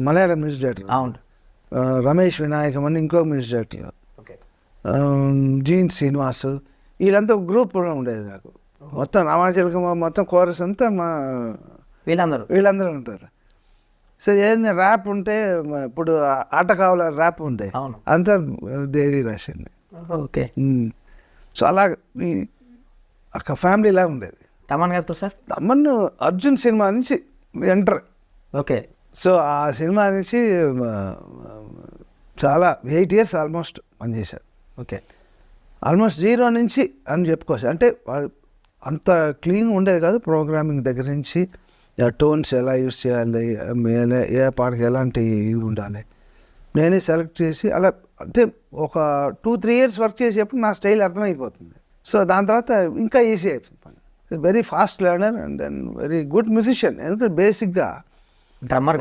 Malayalam music director. అవును. రమేష్ వినాయకం అని ఇంకో మ్యూజిక్ డైరెక్టర్. ఓకే. జీన్ శ్రీనివాస్, వీళ్ళంతా గ్రూప్ కూడా ఉండేది నాకు. మొత్తం రామాచలకం మొత్తం కోరస్ అంతా వీళ్ళందరూ ఉంటారు. సో ఏంది ర్యాప్ ఉంటే ఇప్పుడు ఆట కావాల ర్యాప్ ఉంది, అంతా దేవి రాసింది. ఓకే. సో అలా ఒక ఫ్యామిలీ లాగా ఉండేది. తమన్ గారితో సార్? తమన్ అర్జున్ సినిమా నుంచి ఎంటర్. ఓకే. సో ఆ సినిమా నుంచి చాలా 8 years ఆల్మోస్ట్ పనిచేశారు. ఓకే. ఆల్మోస్ట్ 0 నుంచి అని చెప్పుకోవచ్చు. అంటే అంత క్లీన్ ఉండేది కాదు, ప్రోగ్రామింగ్ దగ్గర నుంచి టోన్స్ ఎలా యూస్ చేయాలి, ఏ పాటకి ఎలాంటి ఇది ఉండాలి, నేనే సెలెక్ట్ చేసి అలా. అంటే ఒక 2-3 years వర్క్ చేసేప్పుడు నా స్టైల్ అర్థమైపోతుంది. సో దాని తర్వాత ఇంకా ఈజీ అయిపోతుంది పని. Very fast learner and then very good musician. ఎందుకంటే బేసిక్గా డ్రమ్మర్